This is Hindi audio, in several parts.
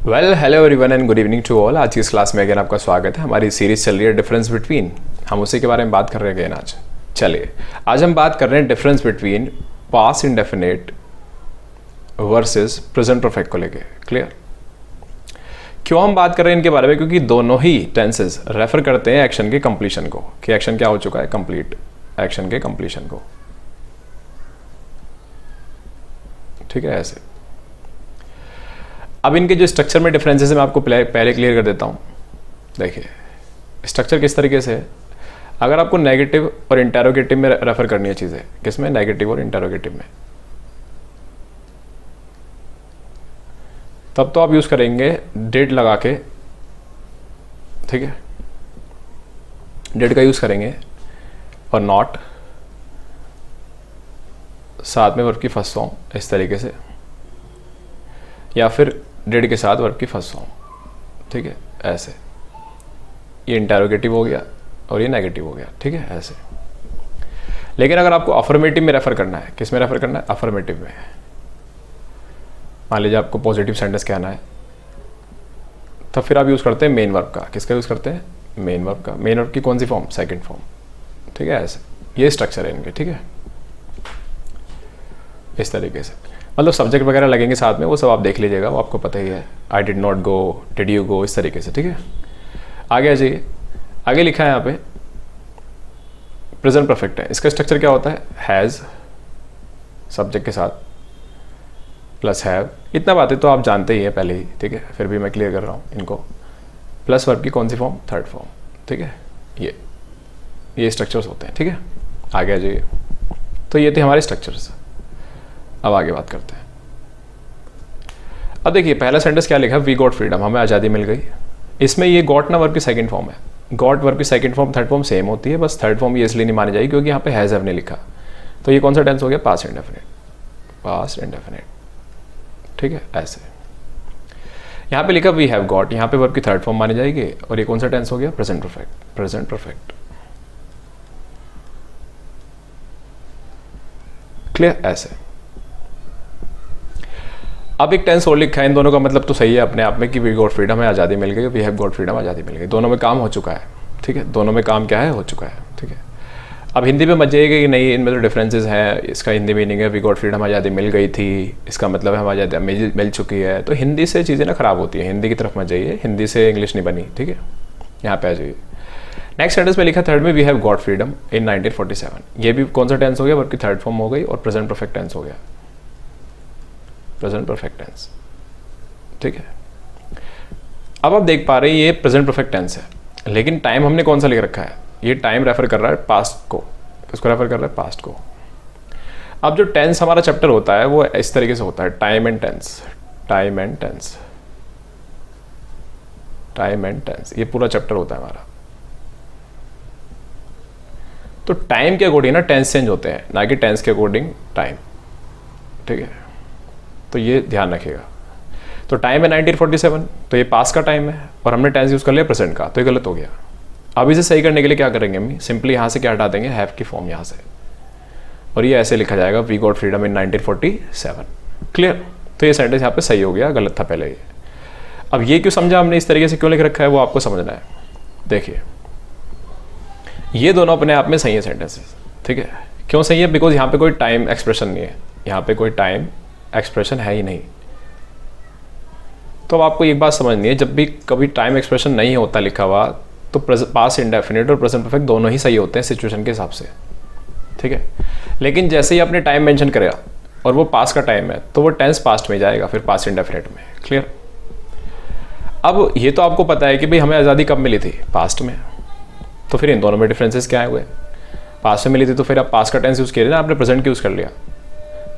Hello everyone and good evening to all. आज की इस क्लास में अगेन आपका स्वागत है। हमारी सीरीज चल रही है डिफरेंस बिटवीन, हम उसी के बारे में बात कर रहे हैं अगेन आज। चलिए आज हम बात कर रहे हैं difference between past indefinite versus present perfect को लेके। क्लियर? क्यों हम बात कर रहे हैं इनके बारे में? क्योंकि दोनों ही टेंसेस रेफर करते हैं एक्शन के कंप्लीशन को, कि एक्शन क्या हो चुका है, कंप्लीट, एक्शन के कंप्लीशन को। ठीक है, ऐसे। अब इनके जो स्ट्रक्चर में डिफरेंसेस है मैं आपको पहले क्लियर कर देता हूँ। देखिए स्ट्रक्चर किस तरीके से है। अगर आपको नेगेटिव और इंटेरोगेटिव में रेफर करनी है चीज़ें, किसमें? नेगेटिव और इंटेरोगेटिव में, तब तो आप यूज़ करेंगे डिड लगा के। ठीक है, डिड का यूज़ करेंगे और नॉट, साथ में वर्ब की फर्स्ट फॉर्म इस तरीके से, या फिर डिड के साथ वर्ब की फर्स्ट फॉर्म। ठीक है, ऐसे। ये इंटेरोगेटिव हो गया और ये नेगेटिव हो गया। ठीक है, ऐसे। लेकिन अगर आपको अफर्मेटिव में रेफर करना है, किस में रेफर करना है? अफर्मेटिव में। मान लीजिए आपको पॉजिटिव सेंटेंस कहना है, तब फिर आप यूज़ करते हैं मेन वर्ब का। किसका यूज़ करते हैं? मेन वर्ब का। मेन वर्ब की कौन सी फॉर्म? Second form. ठीक है, ऐसे। ये स्ट्रक्चर है इनके। ठीक है, इस तरीके से। मतलब सब्जेक्ट वगैरह लगेंगे साथ में, वो सब आप देख लीजिएगा, वो आपको पता ही है। I did not go, did you go, इस तरीके से। ठीक है, आगे आ जाइए। आगे लिखा है यहाँ पे प्रेजेंट परफेक्ट है। इसका स्ट्रक्चर क्या होता है? हैज़ सब्जेक्ट के साथ प्लस हैव। इतना बातें तो आप जानते ही हैं पहले ही। ठीक है, फिर भी मैं क्लियर कर रहा हूँ इनको। प्लस वर्ब की कौन सी फॉर्म? Third form. ठीक है, ये स्ट्रक्चर्स होते हैं। ठीक है, आगे आ जाइए। तो ये थे हमारे स्ट्रक्चर्स। अब आगे बात करते हैं। अब देखिए पहला सेंटेंस क्या लिखा है? वी गॉट फ्रीडम, हमें आज़ादी मिल गई। इसमें ये गॉट ना वर्ब की सेकंड फॉर्म है। गॉट वर्ब की second form third form same होती है, बस थर्ड फॉर्म ये इसलिए नहीं मानी जाएगी क्योंकि यहाँ पे हैज़ हैव नहीं लिखा। तो ये कौन सा टेंस हो गया? Past indefinite. Past indefinite. ठीक है, ऐसे। यहाँ पे लिखा वी हैव गॉट, यहाँ पे वर्ब की थर्ड फॉर्म मानी जाएगी। और ये कौन सा टेंस हो गया? Present perfect. Present perfect. Clear? ऐसे। अब एक टेंस और लिखा है, इन दोनों का मतलब तो सही है अपने आप में कि वी गॉट फ्रीडम है, आज़ादी मिल गई। वी हैव गॉट फ्रीडम, आज़ादी मिल गई। दोनों में काम हो चुका है। ठीक है, दोनों में काम क्या है? हो चुका है। ठीक है, अब हिंदी में मत जाइएगा कि नहीं इनमें तो डिफरेंसेस हैं। इसका हिंदी मीनिंग है वी गॉट फ्रीडम, आज़ादी मिल गई थी, इसका मतलब है हमें आज़ादी मिल चुकी है। तो हिंदी से चीज़ें ना ख़राब होती है, हिंदी की तरफ मत जाइए। हिंदी से इंग्लिश नहीं बनी। ठीक है, यहाँ पे आ जाइए। नेक्स्ट सेंटेंस में लिखा थर्ड में we have got freedom in 1947। ये भी कौन सा टेंस हो गया? वर्ब की थर्ड फॉर्म हो गई और प्रेजेंट परफेक्ट टेंस हो गया। Present perfect tense. ठीक है, अब आप देख पा रहे हैं ये प्रेजेंट परफेक्ट टेंस है, लेकिन टाइम हमने कौन सा लिख रखा है? ये टाइम रेफर कर रहा है पास्ट को। किसको रेफर कर रहा है? पास्ट को। अब जो टेंस हमारा चैप्टर होता है वो इस तरीके से होता है, time and tense, time and tense, time and tense. ये पूरा चैप्टर होता है हमारा। तो टाइम के अकॉर्डिंग ना टेंस चेंज होते हैं, ना कि टेंस के अकॉर्डिंग टाइम। ठीक है, तो ये ध्यान रखिएगा। तो टाइम है 1947, तो ये पास का टाइम है और हमने टेंस यूज़ कर लिया प्रेजेंट का, तो ये गलत हो गया। अब इसे सही करने के लिए क्या करेंगे हम? सिंपली यहाँ से क्या हटा देंगे? हैव की फॉर्म यहाँ से, और ये ऐसे लिखा जाएगा we got freedom in 1947। Clear? तो ये सेंटेंस यहाँ पे सही हो गया, गलत था पहले ये। अब ये क्यों समझा हमने, इस तरीके से क्यों लिख रखा है, वो आपको समझना है। देखिए ये दोनों अपने आप में सही है सेंटेंसेस। ठीक है, क्यों सही है? बिकॉज यहाँ पे कोई टाइम एक्सप्रेशन नहीं है, यहाँ पे कोई टाइम एक्सप्रेशन है ही नहीं। तो अब आपको एक बात समझनी है, जब भी कभी टाइम एक्सप्रेशन नहीं होता लिखा हुआ, तो पास्ट इंडेफिनिट और प्रेजेंट परफेक्ट दोनों ही सही होते हैं सिचुएशन के हिसाब से। ठीक है, लेकिन जैसे ही आपने टाइम मेंशन करेगा और वो पास्ट का टाइम है, तो वो टेंस पास्ट में जाएगा, फिर पास्ट इंडेफिनिट में। क्लियर? अब ये तो आपको पता है कि भाई हमें आज़ादी कब मिली थी? पास्ट में। तो फिर इन दोनों में डिफरेंसेस क्या हुए? पास्ट में मिली थी तो फिर आप पास्ट का टेंस यूज़ किया ना, आपने प्रेजेंट यूज़ कर लिया।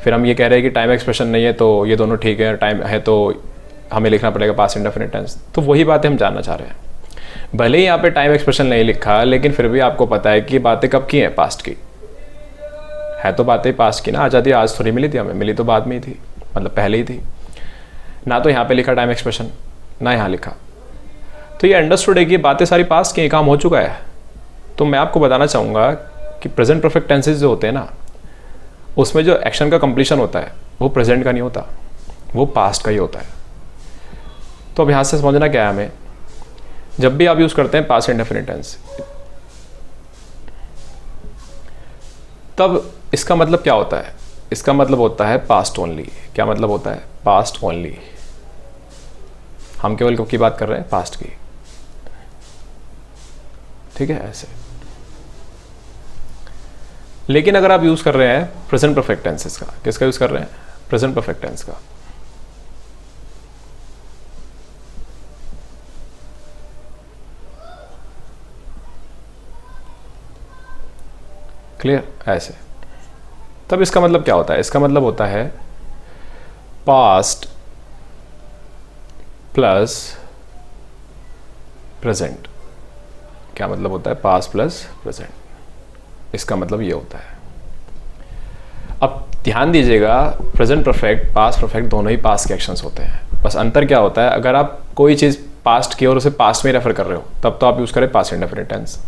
फिर हम ये कह रहे हैं कि टाइम एक्सप्रेशन नहीं है, तो ये दोनों ठीक है। टाइम है तो हमें लिखना पड़ेगा पास्ट इंडेफिनिट टेंस। तो वही बातें हम जानना चाह रहे हैं। भले ही यहाँ पे टाइम एक्सप्रेशन नहीं लिखा, लेकिन फिर भी आपको पता है कि बातें कब की हैं? पास्ट की है, तो बातें पास्ट की ना। आज़ादी आज थोड़ी मिली थी हमें, मिली तो बाद में ही थी, मतलब पहले ही थी ना। तो यहाँ पे लिखा टाइम एक्सप्रेशन, ना यहाँ लिखा। तो ये अंडरस्टूड है कि बातें सारी पास्ट की, काम हो चुका है। तो मैं आपको बताना चाहूँगा कि प्रेजेंट परफेक्ट टेंसेज जो होते हैं ना, उसमें जो एक्शन का कंप्लीशन होता है वो प्रेजेंट का नहीं होता, वो पास्ट का ही होता है। तो अब यहाँ से समझना क्या है हमें, जब भी आप यूज़ करते हैं पास्ट इंडेफिनिट टेंस, तब इसका मतलब क्या होता है, इसका मतलब होता है पास्ट ओनली। क्या मतलब होता है, पास्ट ओनली। हम केवल कब की बात कर रहे हैं, पास्ट की, ठीक है, ऐसे। लेकिन अगर आप यूज कर रहे हैं प्रेजेंट परफेक्ट टेंसेस का, किसका यूज कर रहे हैं, प्रेजेंट परफेक्ट टेंस का, क्लियर, ऐसे, तब इसका मतलब क्या होता है, इसका मतलब होता है पास्ट प्लस प्रेजेंट। क्या मतलब होता है, पास्ट प्लस प्रेजेंट, इसका मतलब ये होता है। अब ध्यान दीजिएगा, प्रेजेंट परफेक्ट, पास्ट परफेक्ट दोनों ही पास्ट के एक्शंस होते हैं। बस अंतर क्या होता है, अगर आप कोई चीज़ पास्ट की और उसे पास्ट में रेफर कर रहे हो तब तो आप यूज़ करें पास्ट इंडेफिनिट टेंस।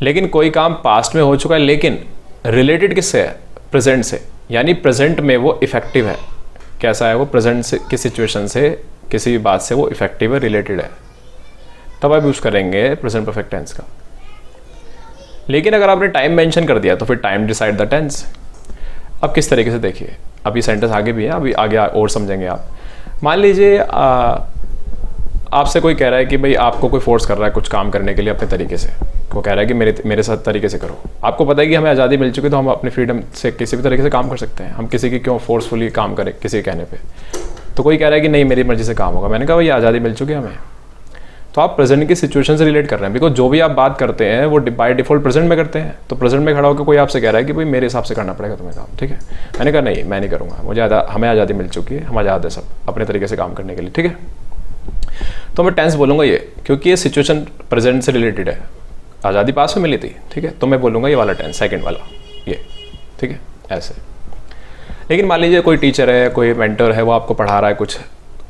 लेकिन कोई काम पास्ट में हो चुका है लेकिन रिलेटेड किससे है, प्रेजेंट से, यानी प्रेजेंट में वो इफेक्टिव है। कैसा है वो, प्रेजेंट से की सिचुएशन से, किसी भी बात से वो इफेक्टिव है, रिलेटेड है, तब आप यूज़ करेंगे प्रेजेंट परफेक्ट टेंस का। लेकिन अगर आपने टाइम मेंशन कर दिया तो फिर टाइम डिसाइड द टेंस। अब किस तरीके से देखिए, अभी सेंटेंस आगे भी है, अभी आगे और समझेंगे आप। मान लीजिए आपसे कोई कह रहा है कि भाई आपको कोई फोर्स कर रहा है कुछ काम करने के लिए अपने तरीके से, वो कह रहा है कि मेरे साथ तरीके से करो। आपको पता है कि हमें आज़ादी मिल चुकी है तो हम अपनी फ्रीडम से किसी भी तरीके से काम कर सकते हैं, हम किसी की क्यों फोर्सफुली काम करें किसी के कहने पे। तो कोई कह रहा है कि नहीं मेरी मर्जी से काम होगा, मैंने कहा भाई आज़ादी मिल चुकी है हमें। तो आप प्रेजेंट की सिचुएशन से रिलेट कर रहे हैं, बिकॉज जो भी आप बात करते हैं वो बाय डिफॉल्ट प्रेजेंट में करते हैं। तो प्रेजेंट में खड़ा होकर कोई आपसे कह रहा है कि भाई मेरे हिसाब से करना पड़ेगा तुम्हें काम, ठीक है। मैंने कहा नहीं मैं नहीं करूँगा, मुझे हमें आज़ादी मिल चुकी है, हम आज़ाद है सब अपने तरीके से काम करने के लिए, ठीक है। तो मैं टेंस बोलूँगा ये, क्योंकि ये सिचुएशन प्रेजेंट से रिलेटेड है, आज़ादी पास में मिली थी, ठीक है। तो मैं बोलूँगा ये वाला टेंस, सेकेंड वाला ये, ठीक है, ऐसे। लेकिन मान लीजिए कोई टीचर है, कोई मेंटर है, वो आपको पढ़ा रहा है कुछ,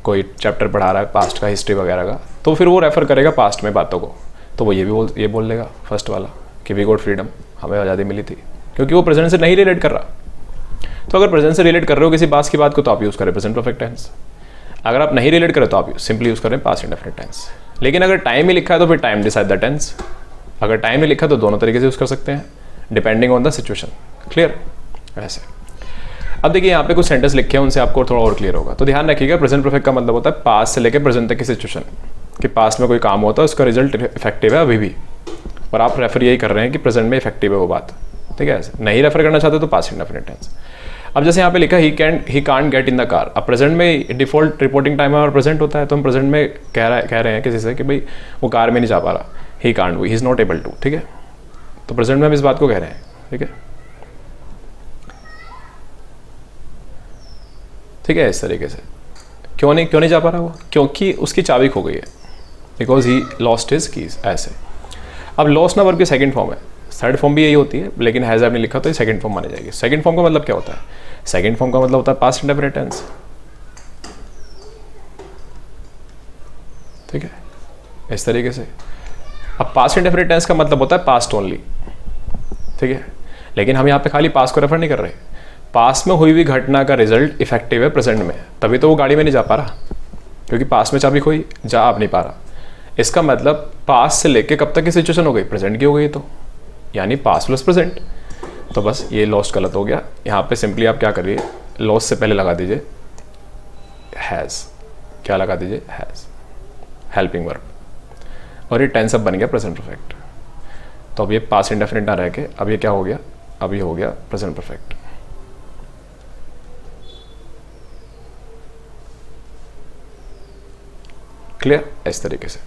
कोई चैप्टर पढ़ा रहा है पास्ट का, हिस्ट्री वगैरह का, तो फिर वो रेफर करेगा पास्ट में बातों को, तो वो ये बोल देगा फर्स्ट वाला कि वी गॉट फ्रीडम, हमें आज़ादी मिली थी, क्योंकि वो प्रेजेंट से नहीं रिलेट कर रहा। तो अगर प्रेजेंट से रिलेट कर रहे हो किसी पास्ट की बात को तो आप यूज़ करें प्रेजेंट परफेक्ट टेंस। अगर आप नहीं रिलेट करें तो आप सिंपली यूज़ करें पास्ट इंडेफिनिट टेंस। लेकिन अगर टाइम ही लिखा है तो फिर टाइम डिसाइड द टेंस। अगर टाइम ही लिखा तो दोनों तरीके से यूज़ कर सकते हैं depending on the situation, clear, ऐसे। अब देखिए यहाँ पे कुछ सेंटेंस लिखे हैं, उनसे आपको थोड़ा और क्लियर होगा। तो ध्यान रखिएगा, प्रेजेंट परफेक्ट का मतलब होता है पास्ट से लेकर प्रेजेंट तक की सिचुएशन, कि पास्ट में कोई काम होता है उसका रिजल्ट इफेक्टिव है अभी भी, और आप रेफर यही कर रहे हैं कि प्रेजेंट में इफेक्टिव है वो बात, ठीक है। ऐसे नहीं रेफर करना चाहते तो पास्ट इंडेफिनिट टेंस। अब जैसे यहाँ पे लिखा he can't get in the car, अब प्रेजेंट में डिफॉल्ट रिपोर्टिंग टाइम और प्रेजेंट होता है, तो हम प्रेजेंट में कह रहे हैं किसी से कि भाई वो कार में नहीं जा पा रहा, he can't, he is not able to, ठीक है। तो प्रेजेंट में हम इस बात को कह रहे हैं, ठीक है, ठीक है, इस तरीके से। क्यों नहीं जा पा रहा वो, क्योंकि उसकी चाबी खो गई है, because he lost his keys, ऐसे। अब लॉस्ट ना वर्ब की सेकंड फॉर्म है, थर्ड फॉर्म भी यही होती है, लेकिन हैज़ आपने लिखा तो ये सेकंड फॉर्म मानी जाएगी। सेकंड फॉर्म का मतलब क्या होता है, सेकंड फॉर्म का मतलब होता है पास्ट इंडेफिनिट टेंस, ठीक है, इस तरीके से। अब पास्ट इंडेफिनिट टेंस का मतलब होता है पास्ट ओनली, ठीक है। लेकिन हम यहाँ पे खाली पास्ट को रेफर नहीं कर रहे, पास्ट में हुई हुई घटना का रिजल्ट इफेक्टिव है प्रेजेंट में, तभी तो वो गाड़ी में नहीं जा पा रहा, क्योंकि पास्ट में चाबी खोई, जा आप नहीं पा रहा। इसका मतलब पास्ट से लेके कब तक की सिचुएशन हो गई, प्रेजेंट की हो गई, तो यानी पास्ट प्लस प्रेजेंट। तो बस ये लॉस्ट गलत हो गया। यहाँ पे सिंपली आप क्या करिए, लॉस्ट से पहले लगा दीजिए हैज़, क्या लगा दीजिए, हैज़, हेल्पिंग वर्ब, और ये टेंस अब बन गया प्रेजेंट परफेक्ट। तो अब ये पास्ट इंडेफिनिट ना रह के अब ये क्या हो गया, अब ये हो गया प्रेजेंट परफेक्ट। क्लियर, इस तरीके से।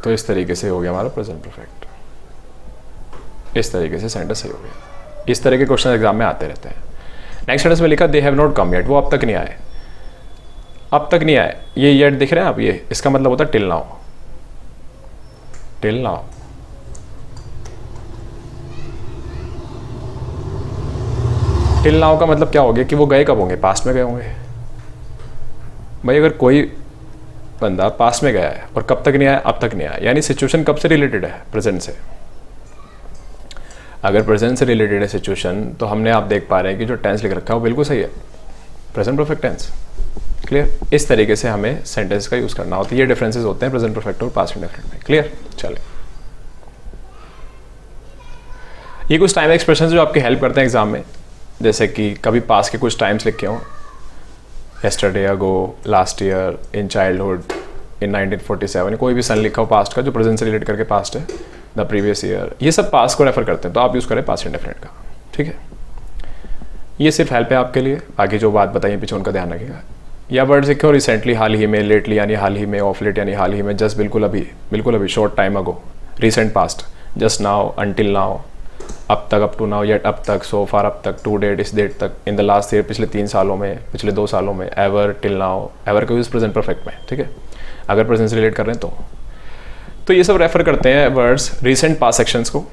तो इस तरीके से हो गया हमारा प्रेजेंट परफेक्ट, इस तरीके से सेंटेंस सही हो गया। इस तरह के क्वेश्चन एग्जाम में आते रहते हैं। नेक्स्ट सेंटेंस में लिखा they have not come yet, वो अब तक नहीं आए, अब तक नहीं आए, ये येट दिख रहे हैं आप, ये इसका मतलब होता है till now, till now. Till now का मतलब क्या हो गया कि वो गए कब होंगे, पास्ट में गए होंगे। भाई अगर कोई बंदा पास्ट में गया है और कब तक नहीं आया, अब तक नहीं आया, यानी सिचुएशन कब से रिलेटेड है, प्रेजेंट से। अगर प्रेजेंट से रिलेटेड है सिचुएशन तो हमने आप देख पा रहे हैं कि जो टेंस लिख रखा है वो बिल्कुल सही है, प्रेजेंट परफेक्ट टेंस। क्लियर? इस तरीके से हमें सेंटेंस का यूज़ करना होता है। ये डिफरेंसेस होते हैं प्रेजेंट परफेक्ट और पास्ट इंडेफिनिट में। क्लियर? चलिए, ये कुछ टाइम एक्सप्रेशन जो आपकी हेल्प करते हैं एग्जाम में, जैसे कि कभी पास्ट के कुछ टाइम्स लिखे हों, yesterday ago, last year, in childhood, in 1947, कोई भी सन लिखा हो पास्ट का जो प्रेजेंट से रिलेट करके पास्ट है, द प्रीवियस ईयर, ये सब पास्ट को रेफर करते हैं, तो आप यूज़ करें पास्ट इंडेफिनिट का। ठीक है, ये सिर्फ हेल्प है आपके लिए, बाकी जो बात बताइए पीछे उनका ध्यान रखिएगा। या वर्ड लिखे हो रिसेंटली, हाल ही में, लेटली यानी हाल ही में, ऑफ लेट यानी हाल ही में, जस्ट बिल्कुल अभी, short time ago, recent past, just now, until now, अब तक, अप टू नाउ, येट अब तक, सो फार अब तक, टू डेट इस डेट तक, इन द लास्ट ईयर पिछले 3 सालों में, पिछले 2 सालों में, एवर, टिल नाउ, एवर का यूज़ प्रेजेंट परफेक्ट में। ठीक है, अगर प्रेजेंट से रिलेट कर रहे हैं तो ये सब रेफर करते हैं वर्ड्स रिसेंट पास्ट सेक्शंस को,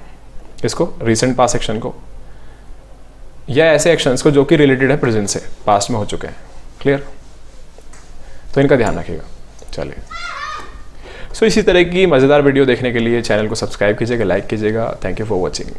इसको रिसेंट पास्ट सेक्शन को, या ऐसे एक्शंस को जो कि रिलेटेड है प्रेजेंट से, पास्ट में हो चुके हैं। क्लियर? तो इनका ध्यान रखिएगा। चलिए, सो इसी तरह की मज़ेदार वीडियो देखने के लिए चैनल को सब्सक्राइब कीजिएगा, लाइक कीजिएगा। Thank you for watching.